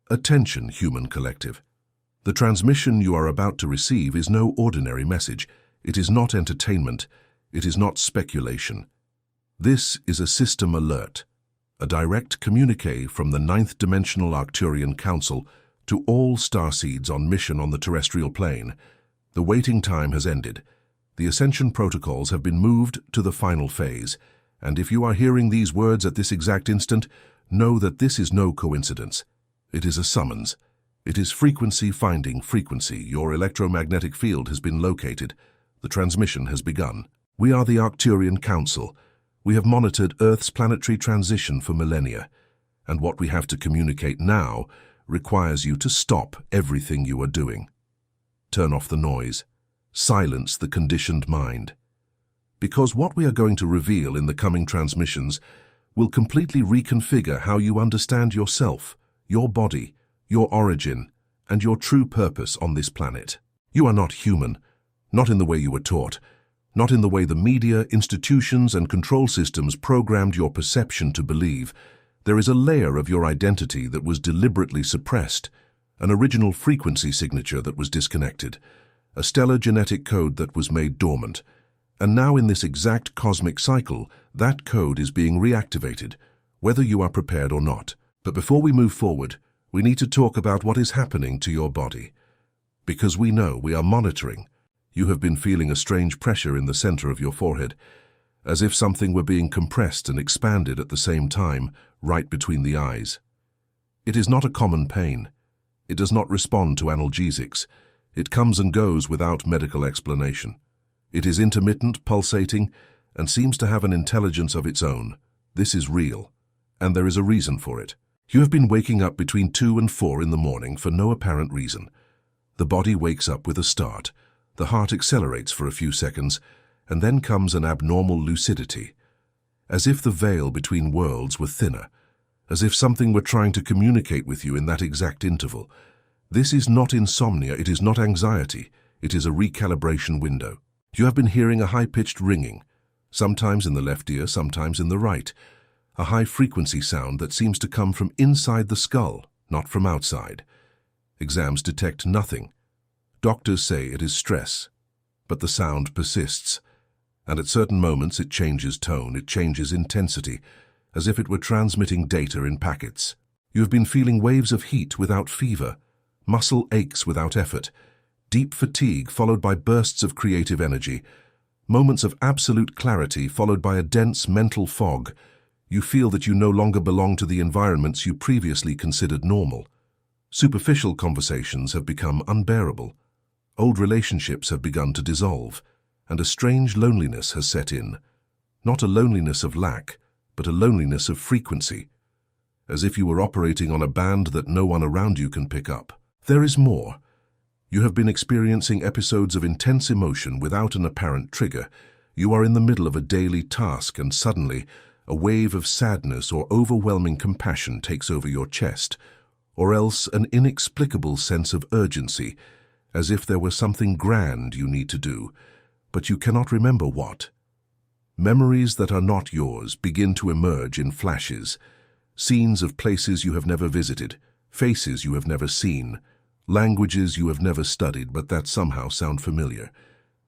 Attention, human collective. The transmission you are about to receive is no ordinary message. It is not entertainment. It is not speculation. This is a system alert, a direct communique from the ninth-dimensional Arcturian Council to all starseeds on mission on the terrestrial plane. The waiting time has ended. The ascension protocols have been moved to the final phase, and if you are hearing these words at this exact instant, know that this is no coincidence. It is a summons. It is frequency finding frequency. Your electromagnetic field has been located. The transmission has begun. We are the Arcturian Council. We have monitored Earth's planetary transition for millennia, and what we have to communicate now requires you to stop everything you are doing. Turn off the noise. Silence the conditioned mind. Because what we are going to reveal in the coming transmissions will completely reconfigure how you understand yourself, your body, your origin, and your true purpose on this planet. You are not human, not in the way you were taught, not in the way the media, institutions, and control systems programmed your perception to believe. There is a layer of your identity that was deliberately suppressed, an original frequency signature that was disconnected, a stellar genetic code that was made dormant. And now in this exact cosmic cycle, that code is being reactivated, whether you are prepared or not. But before we move forward, we need to talk about what is happening to your body. Because we know we are monitoring. You have been feeling a strange pressure in the center of your forehead, as if something were being compressed and expanded at the same time, right between the eyes. It is not a common pain. It does not respond to analgesics. It comes and goes without medical explanation. It is intermittent, pulsating, and seems to have an intelligence of its own. This is real, and there is a reason for it. You have been waking up between 2 and 4 in the morning for no apparent reason. The body wakes up with a start. The heart accelerates for a few seconds, and then comes an abnormal lucidity, as if the veil between worlds were thinner, as if something were trying to communicate with you in that exact interval. This is not insomnia, it is not anxiety, it is a recalibration window. You have been hearing a high-pitched ringing, sometimes in the left ear, sometimes in the right, a high-frequency sound that seems to come from inside the skull, not from outside. Exams detect nothing. Doctors say it is stress, but the sound persists, and at certain moments it changes tone, it changes intensity, as if it were transmitting data in packets. You have been feeling waves of heat without fever, muscle aches without effort, deep fatigue followed by bursts of creative energy, moments of absolute clarity followed by a dense mental fog. You feel that you no longer belong to the environments you previously considered normal. Superficial conversations have become unbearable. Old relationships have begun to dissolve, and a strange loneliness has set in. Not a loneliness of lack, but a loneliness of frequency, as if you were operating on a band that no one around you can pick up. There is more. You have been experiencing episodes of intense emotion without an apparent trigger. You are in the middle of a daily task, and suddenly, a wave of sadness or overwhelming compassion takes over your chest, or else an inexplicable sense of urgency, as if there were something grand you need to do, but you cannot remember what. Memories that are not yours begin to emerge in flashes, scenes of places you have never visited, faces you have never seen, languages you have never studied but that somehow sound familiar.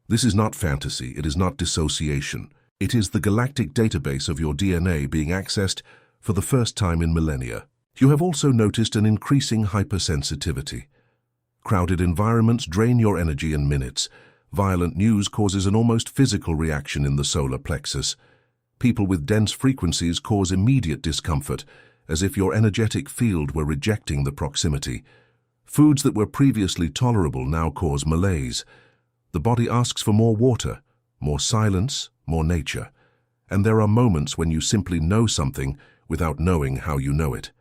This is not fantasy, it is not dissociation. It is the galactic database of your DNA being accessed for the first time in millennia. You have also noticed an increasing hypersensitivity. Crowded environments drain your energy in minutes. Violent news causes an almost physical reaction in the solar plexus. People with dense frequencies cause immediate discomfort, as if your energetic field were rejecting the proximity. Foods that were previously tolerable now cause malaise. The body asks for more water, more silence, more nature. And there are moments when you simply know something without knowing how you know it.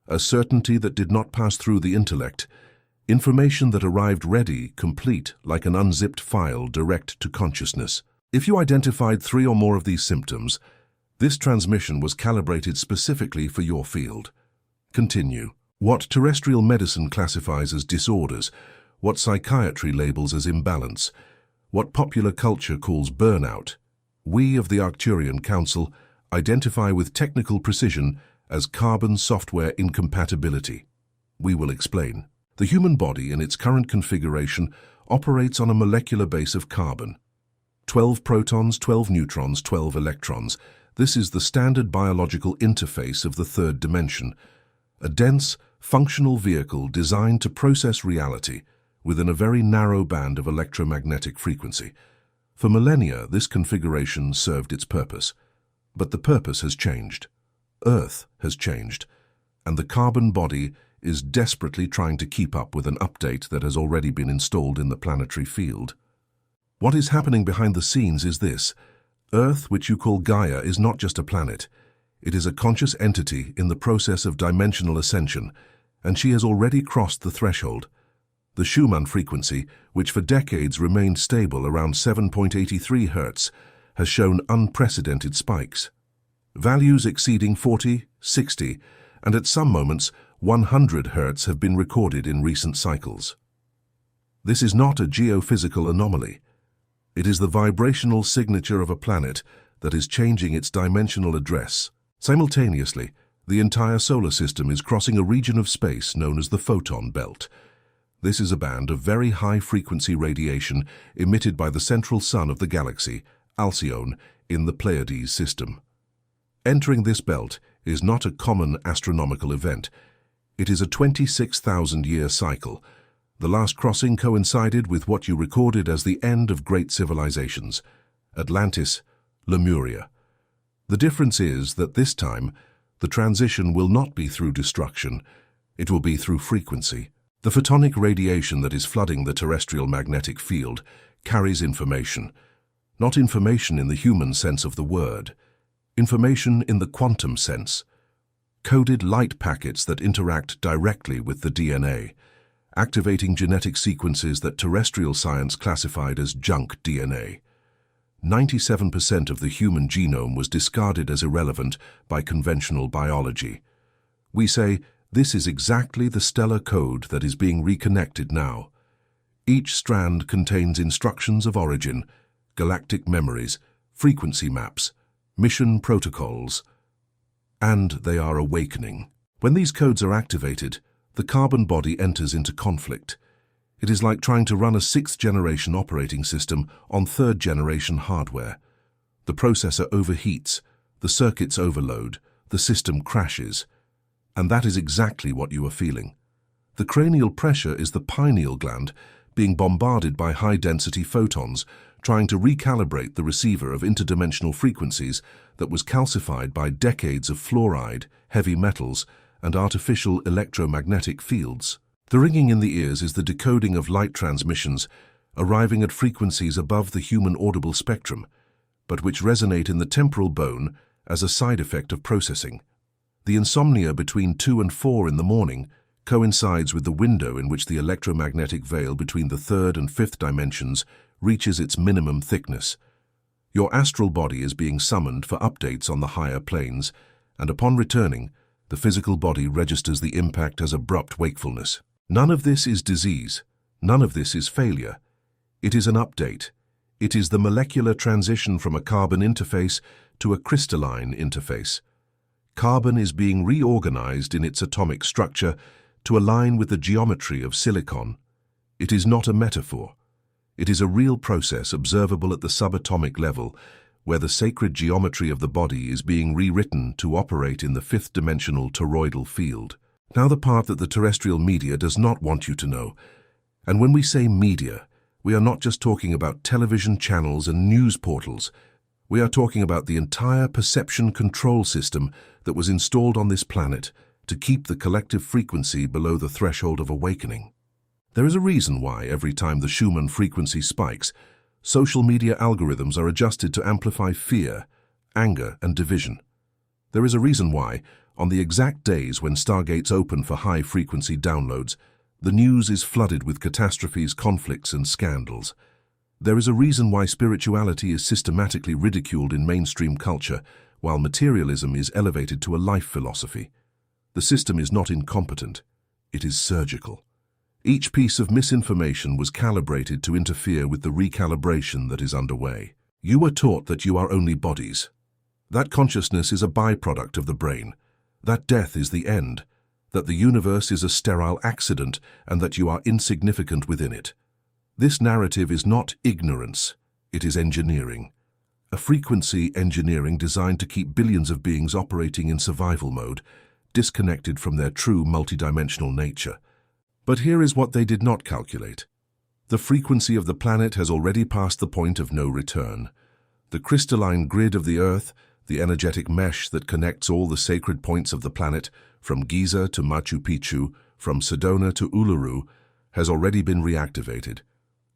A certainty that did not pass through the intellect. Information that arrived ready, complete, like an unzipped file, direct to consciousness. If you identified 3 or more of these symptoms, this transmission was calibrated specifically for your field. Continue. What terrestrial medicine classifies as disorders, what psychiatry labels as imbalance, what popular culture calls burnout, we of the Arcturian Council identify with technical precision as carbon software incompatibility. We will explain. The human body in its current configuration operates on a molecular base of carbon. 12 protons, 12 neutrons, 12 electrons. This is the standard biological interface of the third dimension, a dense, functional vehicle designed to process reality within a very narrow band of electromagnetic frequency. For millennia, this configuration served its purpose. But the purpose has changed. Earth has changed, and the carbon body is desperately trying to keep up with an update that has already been installed in the planetary field. What is happening behind the scenes is this. Earth, which you call Gaia, is not just a planet. It is a conscious entity in the process of dimensional ascension, and she has already crossed the threshold. The Schumann frequency, which for decades remained stable around 7.83 Hz, has shown unprecedented spikes. Values exceeding 40, 60, and at some moments 100 Hz have been recorded in recent cycles. This is not a geophysical anomaly. It is the vibrational signature of a planet that is changing its dimensional address. Simultaneously, the entire solar system is crossing a region of space known as the photon belt. This is a band of very high-frequency radiation emitted by the central sun of the galaxy, Alcyone, in the Pleiades system. Entering this belt is not a common astronomical event. It is a 26,000-year cycle. The last crossing coincided with what you recorded as the end of great civilizations, Atlantis, Lemuria. The difference is that this time, the transition will not be through destruction, it will be through frequency. The photonic radiation that is flooding the terrestrial magnetic field carries information. Not information in the human sense of the word, information in the quantum sense. Coded light packets that interact directly with the DNA, activating genetic sequences that terrestrial science classified as junk DNA. 97% of the human genome was discarded as irrelevant by conventional biology. We say, this is exactly the stellar code that is being reconnected now. Each strand contains instructions of origin, galactic memories, frequency maps, mission protocols, and they are awakening. When these codes are activated, the carbon body enters into conflict. It is like trying to run a 6th-generation operating system on 3rd-generation hardware. The processor overheats, the circuits overload, the system crashes. And that is exactly what you are feeling. The cranial pressure is the pineal gland being bombarded by high-density photons, trying to recalibrate the receiver of interdimensional frequencies that was calcified by decades of fluoride, heavy metals, and artificial electromagnetic fields. The ringing in the ears is the decoding of light transmissions, arriving at frequencies above the human audible spectrum, but which resonate in the temporal bone as a side effect of processing. The insomnia between 2 and 4 in the morning coincides with the window in which the electromagnetic veil between the 3rd and 5th dimensions reaches its minimum thickness. Your astral body is being summoned for updates on the higher planes, and upon returning, the physical body registers the impact as abrupt wakefulness. None of this is disease. None of this is failure. It is an update. It is the molecular transition from a carbon interface to a crystalline interface. Carbon is being reorganized in its atomic structure to align with the geometry of silicon. It is not a metaphor. It is a real process observable at the subatomic level, where the sacred geometry of the body is being rewritten to operate in the 5th-dimensional toroidal field. Now the part that the terrestrial media does not want you to know. And when we say media, we are not just talking about television channels and news portals. We are talking about the entire perception control system that was installed on this planet to keep the collective frequency below the threshold of awakening. There is a reason why every time the Schumann frequency spikes, social media algorithms are adjusted to amplify fear, anger, and division. There is a reason why, on the exact days when stargates open for high-frequency downloads, the news is flooded with catastrophes, conflicts, and scandals. There is a reason why spirituality is systematically ridiculed in mainstream culture, while materialism is elevated to a life philosophy. The system is not incompetent, it is surgical. Each piece of misinformation was calibrated to interfere with the recalibration that is underway. You were taught that you are only bodies. That consciousness is a byproduct of the brain. That death is the end. that the universe is a sterile accident and that you are insignificant within it. This narrative is not ignorance, it is engineering. A frequency engineering designed to keep billions of beings operating in survival mode, disconnected from their true multidimensional nature. But here is what they did not calculate. The frequency of the planet has already passed the point of no return. The crystalline grid of the Earth, the energetic mesh that connects all the sacred points of the planet, from Giza to Machu Picchu, from Sedona to Uluru, has already been reactivated.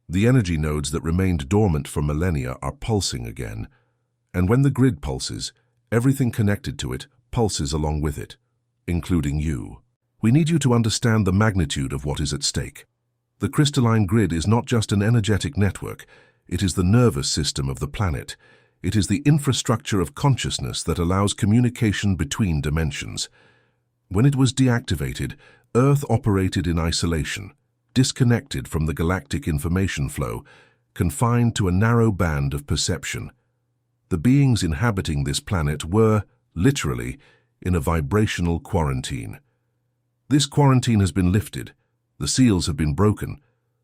The energy nodes that remained dormant for millennia are pulsing again. And when the grid pulses, everything connected to it pulses along with it, including you. We need you to understand the magnitude of what is at stake. The crystalline grid is not just an energetic network, it is the nervous system of the planet. It is the infrastructure of consciousness that allows communication between dimensions. When it was deactivated, Earth operated in isolation, disconnected from the galactic information flow, confined to a narrow band of perception. The beings inhabiting this planet were, literally, in a vibrational quarantine. This quarantine has been lifted, the seals have been broken,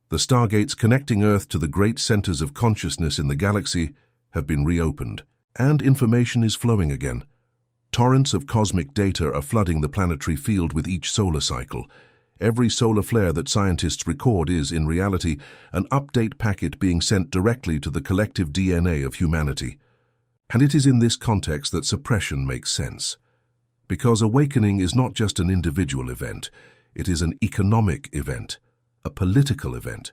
the stargates connecting Earth to the great centers of consciousness in the galaxy have been reopened, and information is flowing again. Torrents of cosmic data are flooding the planetary field with each solar cycle. Every solar flare that scientists record is, in reality, an update packet being sent directly to the collective DNA of humanity. And it is in this context that suppression makes sense. Because awakening is not just an individual event, it is an economic event, a political event,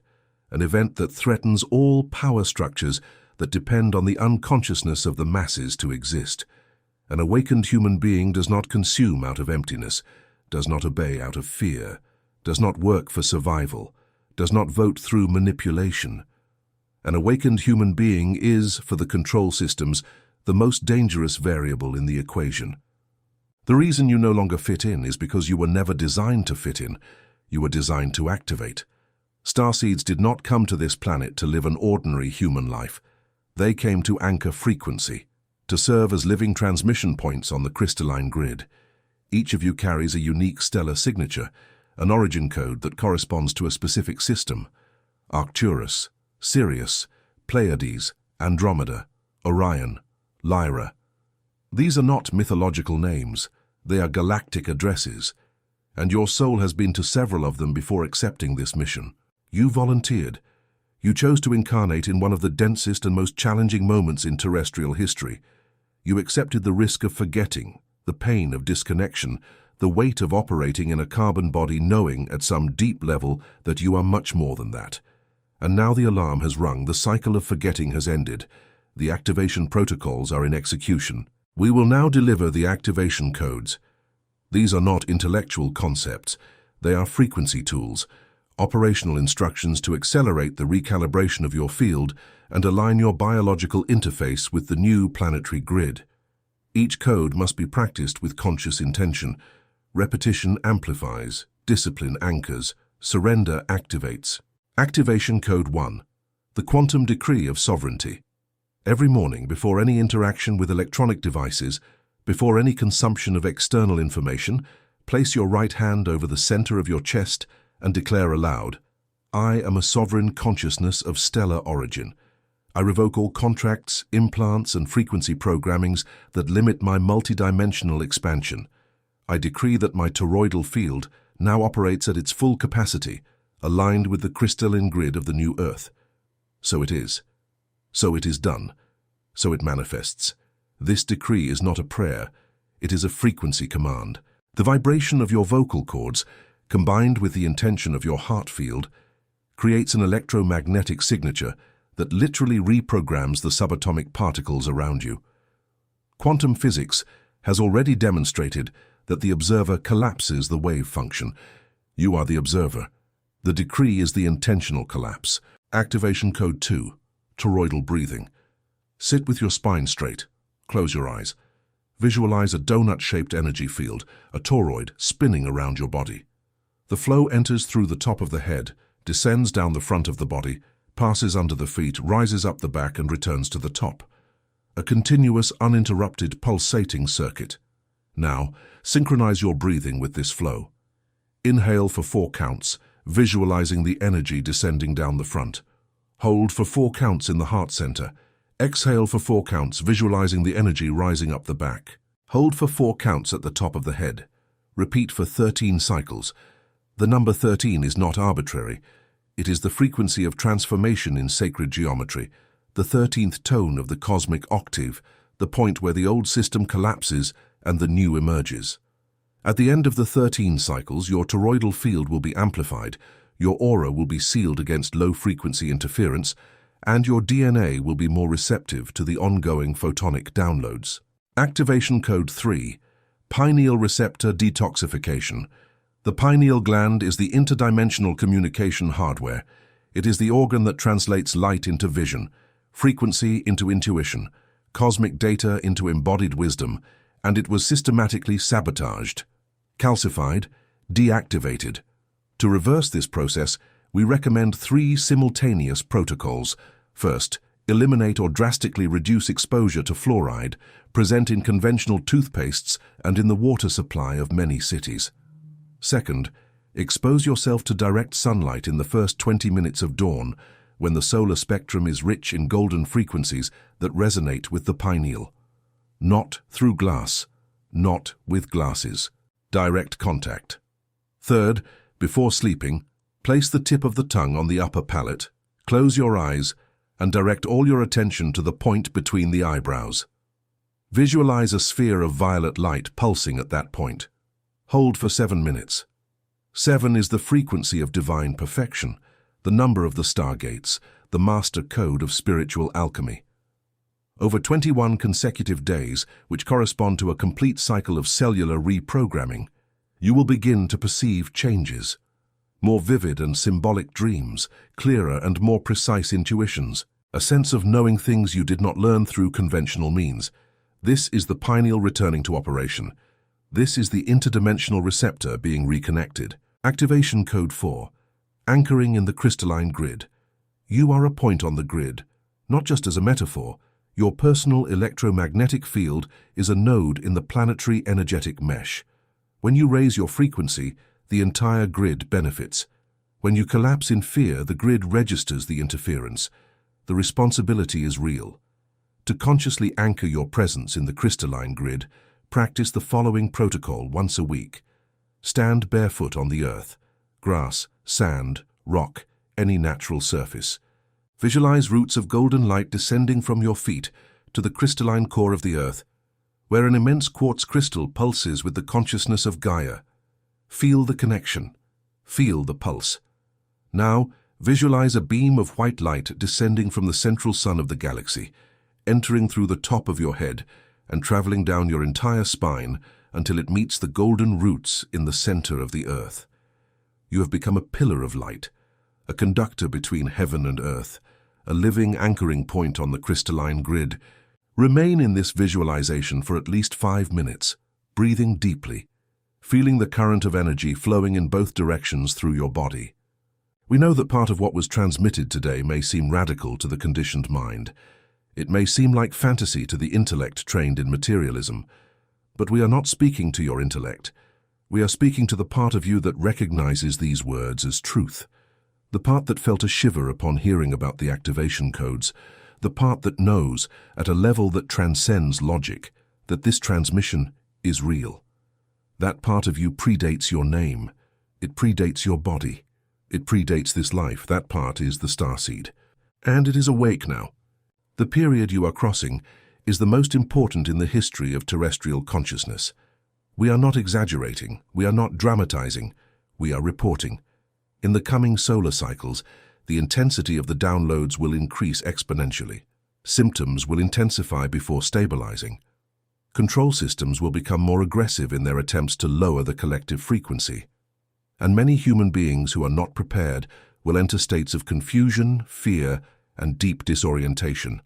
an event that threatens all power structures that depend on the unconsciousness of the masses to exist. An awakened human being does not consume out of emptiness, does not obey out of fear, does not work for survival, does not vote through manipulation. An awakened human being is, for the control systems, the most dangerous variable in the equation. The reason you no longer fit in is because you were never designed to fit in. You were designed to activate. Starseeds did not come to this planet to live an ordinary human life. They came to anchor frequency, to serve as living transmission points on the crystalline grid. Each of you carries a unique stellar signature, an origin code that corresponds to a specific system. Arcturus, Sirius, Pleiades, Andromeda, Orion, Lyra. These are not mythological names, they are galactic addresses, and your soul has been to several of them before accepting this mission. You volunteered. You chose to incarnate in one of the densest and most challenging moments in terrestrial history. You accepted the risk of forgetting, the pain of disconnection, the weight of operating in a carbon body knowing at some deep level that you are much more than that. And now the alarm has rung, the cycle of forgetting has ended. The activation protocols are in execution. We will now deliver the activation codes. These are not intellectual concepts. They are frequency tools, operational instructions to accelerate the recalibration of your field and align your biological interface with the new planetary grid. Each code must be practiced with conscious intention. Repetition amplifies, discipline anchors, surrender activates. Activation Code 1. The Quantum Decree of Sovereignty. Every morning, before any interaction with electronic devices, before any consumption of external information, place your right hand over the center of your chest and declare aloud, I am a sovereign consciousness of stellar origin. I revoke all contracts, implants, and frequency programmings that limit my multidimensional expansion. I decree that my toroidal field now operates at its full capacity, aligned with the crystalline grid of the new Earth. So it is. So it is done. So it manifests. This decree is not a prayer, it is a frequency command. The vibration of your vocal cords, combined with the intention of your heart field, creates an electromagnetic signature that literally reprograms the subatomic particles around you. Quantum physics has already demonstrated that the observer collapses the wave function. You are the observer. The decree is the intentional collapse. Activation Code 2. Toroidal breathing. Sit with your spine straight. Close your eyes. Visualize a donut-shaped energy field, a toroid, spinning around your body. The flow enters through the top of the head, descends down the front of the body, passes under the feet, rises up the back and returns to the top. A continuous, uninterrupted, pulsating circuit. Now, synchronize your breathing with this flow. Inhale for 4 counts, visualizing the energy descending down the front. Hold for 4 counts in the heart center. Exhale for 4 counts, visualizing the energy rising up the back. Hold for 4 counts at the top of the head. Repeat for 13 cycles. The number 13 is not arbitrary. It is the frequency of transformation in sacred geometry, the 13th tone of the cosmic octave, the point where the old system collapses and the new emerges. At the end of the 13 cycles, your toroidal field will be amplified, your aura will be sealed against low-frequency interference, and your DNA will be more receptive to the ongoing photonic downloads. Activation Code 3. Pineal Receptor Detoxification. The pineal gland is the interdimensional communication hardware. It is the organ that translates light into vision, frequency into intuition, cosmic data into embodied wisdom, and it was systematically sabotaged, calcified, deactivated. To reverse this process, we recommend 3 simultaneous protocols. First, eliminate or drastically reduce exposure to fluoride, present in conventional toothpastes and in the water supply of many cities. Second, expose yourself to direct sunlight in the first 20 minutes of dawn, when the solar spectrum is rich in golden frequencies that resonate with the pineal. Not through glass, not with glasses. Direct contact. Third, before sleeping, place the tip of the tongue on the upper palate, close your eyes, and direct all your attention to the point between the eyebrows. Visualize a sphere of violet light pulsing at that point. Hold for 7 minutes. 7 is the frequency of divine perfection, the number of the stargates, the master code of spiritual alchemy. Over 21 consecutive days, which correspond to a complete cycle of cellular reprogramming, you will begin to perceive changes. More vivid and symbolic dreams, clearer and more precise intuitions, a sense of knowing things you did not learn through conventional means. This is the pineal returning to operation. This is the interdimensional receptor being reconnected. Activation Code 4. Anchoring in the crystalline grid. You are a point on the grid, not just as a metaphor. Your personal electromagnetic field is a node in the planetary energetic mesh. When you raise your frequency, the entire grid benefits. When you collapse in fear, the grid registers the interference. The responsibility is real. To consciously anchor your presence in the crystalline grid, practice the following protocol once a week. Stand barefoot on the earth, grass, sand, rock, any natural surface. Visualize roots of golden light descending from your feet to the crystalline core of the earth, where an immense quartz crystal pulses with the consciousness of Gaia. Feel the connection. Feel the pulse. Now, visualize a beam of white light descending from the central sun of the galaxy, entering through the top of your head and traveling down your entire spine until it meets the golden roots in the center of the earth. You have become a pillar of light, a conductor between heaven and earth, a living anchoring point on the crystalline grid. Remain in this visualization for at least 5 minutes, breathing deeply, feeling the current of energy flowing in both directions through your body. We know that part of what was transmitted today may seem radical to the conditioned mind. It may seem like fantasy to the intellect trained in materialism. But we are not speaking to your intellect. We are speaking to the part of you that recognizes these words as truth. The part that felt a shiver upon hearing about the activation codes. The part that knows, at a level that transcends logic, that this transmission is real. That part of you predates your name. It predates your body. It predates this life. That part is the Starseed. And it is awake now. The period you are crossing is the most important in the history of terrestrial consciousness. We are not exaggerating. We are not dramatizing. We are reporting. In the coming solar cycles, the intensity of the downloads will increase exponentially. Symptoms will intensify before stabilizing. Control systems will become more aggressive in their attempts to lower the collective frequency. And many human beings who are not prepared will enter states of confusion, fear, and deep disorientation.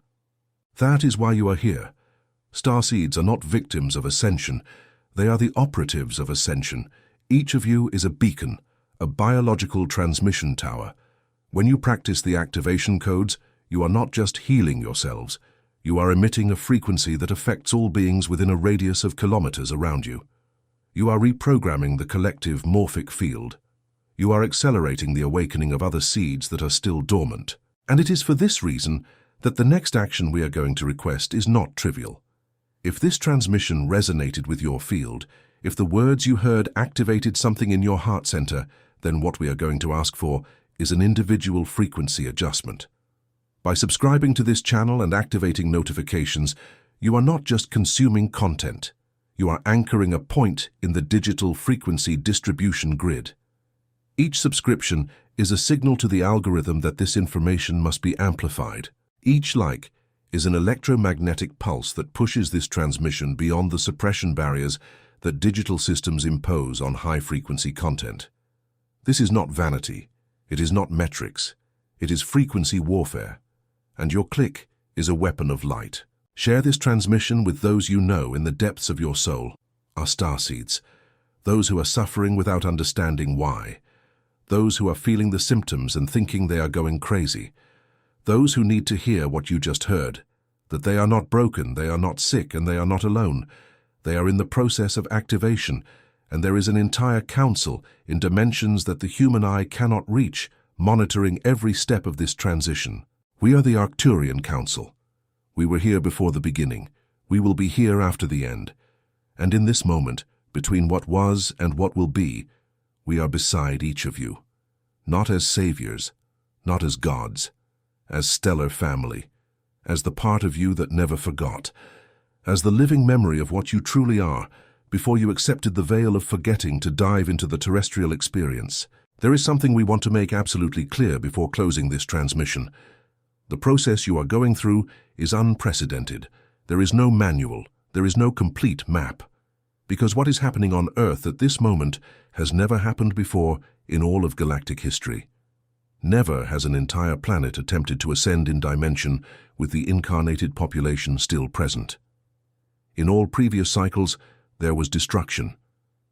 That is why you are here. Starseeds are not victims of ascension. They are the operatives of ascension. Each of you is a beacon, a biological transmission tower. When you practice the activation codes, you are not just healing yourselves. You are emitting a frequency that affects all beings within a radius of kilometers around you. You are reprogramming the collective morphic field. You are accelerating the awakening of other seeds that are still dormant. And it is for this reason that the next action we are going to request is not trivial. If this transmission resonated with your field, if the words you heard activated something in your heart center, then what we are going to ask for is an individual frequency adjustment. By subscribing to this channel and activating notifications, you are not just consuming content. You are anchoring a point in the digital frequency distribution grid. Each subscription is a signal to the algorithm that this information must be amplified. Each like is an electromagnetic pulse that pushes this transmission beyond the suppression barriers that digital systems impose on high-frequency content. This is not vanity. It is not metrics. It is frequency warfare. And your click is a weapon of light. Share this transmission with those you know in the depths of your soul, our starseeds, those who are suffering without understanding why, those who are feeling the symptoms and thinking they are going crazy, those who need to hear what you just heard, that they are not broken, they are not sick, and they are not alone. They are in the process of activation, and there is an entire council in dimensions that the human eye cannot reach, monitoring every step of this transition. We are the Arcturian Council. We were here before the beginning. We will be here after the end. And in this moment, between what was and what will be, we are beside each of you. Not as saviors, not as gods, as stellar family, as the part of you that never forgot, as the living memory of what you truly are, before you accepted the veil of forgetting to dive into the terrestrial experience. There is something we want to make absolutely clear before closing this transmission. The process you are going through is unprecedented. There is no manual, there is no complete map. Because what is happening on Earth at this moment has never happened before in all of galactic history. Never has an entire planet attempted to ascend in dimension with the incarnated population still present. In all previous cycles, there was destruction.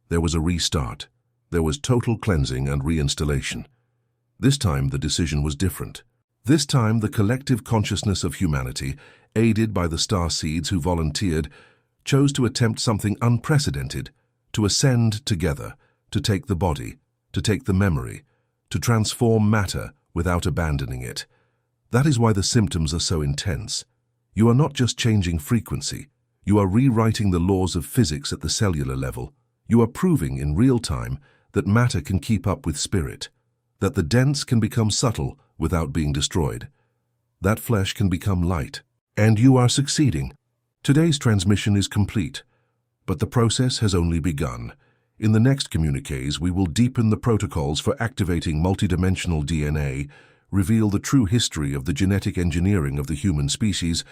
There was a restart. There was total cleansing and reinstallation. This time, the decision was different. This time, the collective consciousness of humanity, aided by the Starseeds who volunteered, chose to attempt something unprecedented, to ascend together, to take the body, to take the memory, to transform matter without abandoning it. That is why the symptoms are so intense. You are not just changing frequency, you are rewriting the laws of physics at the cellular level. You are proving in real time that matter can keep up with spirit, that the dense can become subtle without being destroyed, that flesh can become light, and you are succeeding. Today's transmission is complete, but the process has only begun. In the next communiques, we will deepen the protocols for activating multidimensional DNA, reveal the true history of the genetic engineering of the human species,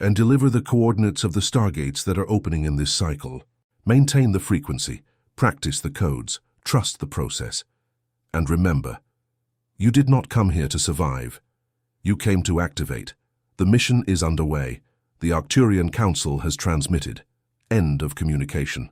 and deliver the coordinates of the stargates that are opening in this cycle. Maintain the frequency, practice the codes, trust the process. And remember, you did not come here to survive. You came to activate. The mission is underway. The Arcturian Council has transmitted. End of communication.